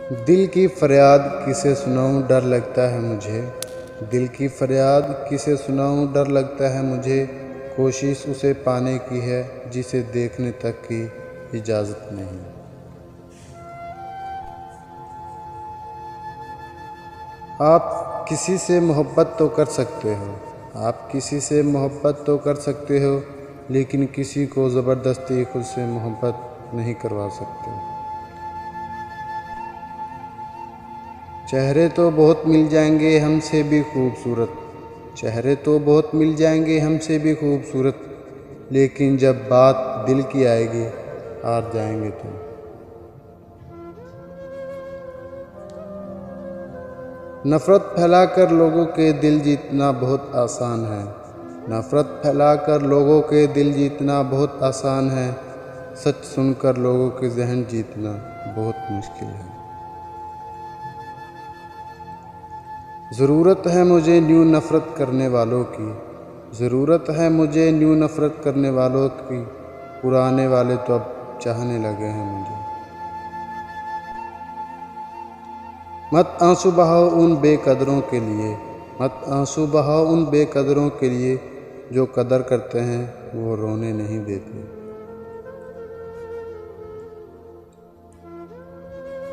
دل کی فریاد کسے سناؤں ڈر لگتا ہے مجھے، دل کی فریاد کسے سناؤں ڈر لگتا ہے مجھے، کوشش اسے پانے کی ہے جسے دیکھنے تک کی اجازت نہیں۔ آپ کسی سے محبت تو کر سکتے ہو، آپ کسی سے محبت تو کر سکتے ہو، لیکن کسی کو زبردستی خود سے محبت نہیں کروا سکتے۔ چہرے تو بہت مل جائیں گے ہم سے بھی خوبصورت، چہرے تو بہت مل جائیں گے ہم سے بھی خوبصورت، لیکن جب بات دل کی آئے گی ہار جائیں گے تم۔ نفرت پھیلا کر لوگوں کے دل جیتنا بہت آسان ہے، نفرت پھیلا کر لوگوں کے دل جیتنا بہت آسان ہے، سچ سن کر لوگوں کے ذہن جیتنا بہت مشکل ہے۔ ضرورت ہے مجھے نیوں نفرت کرنے والوں کی، ضرورت ہے مجھے نیوں نفرت کرنے والوں کی، پرانے والے تو اب چاہنے لگے ہیں مجھے۔ مت آنسو بہاؤ ان بے قدروں کے لیے، مت آنسو بہاؤ ان بے قدروں کے لیے، جو قدر کرتے ہیں وہ رونے نہیں دیتے۔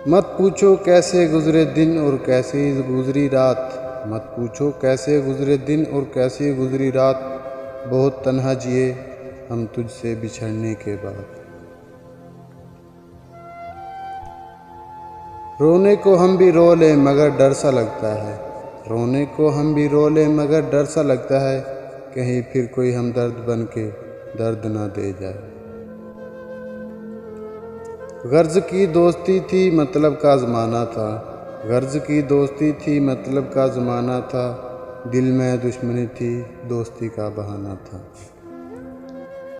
مت پوچھو کیسے گزرے دن اور کیسی گزری رات، مت پوچھو کیسے گزرے دن اور کیسی گزری رات، بہت تنہا جیے ہم تجھ سے بچھڑنے کے بعد۔ رونے کو ہم بھی رو لیں مگر ڈر سا لگتا ہے، رونے کو ہم بھی رو لیں مگر ڈر سا لگتا ہے، کہیں پھر کوئی ہمدرد بن کے درد نہ دے جائے۔ غرض کی دوستی تھی مطلب کا زمانہ تھا، غرض کی دوستی تھی مطلب کا زمانہ تھا، دل میں دشمنی تھی دوستی کا بہانہ تھا۔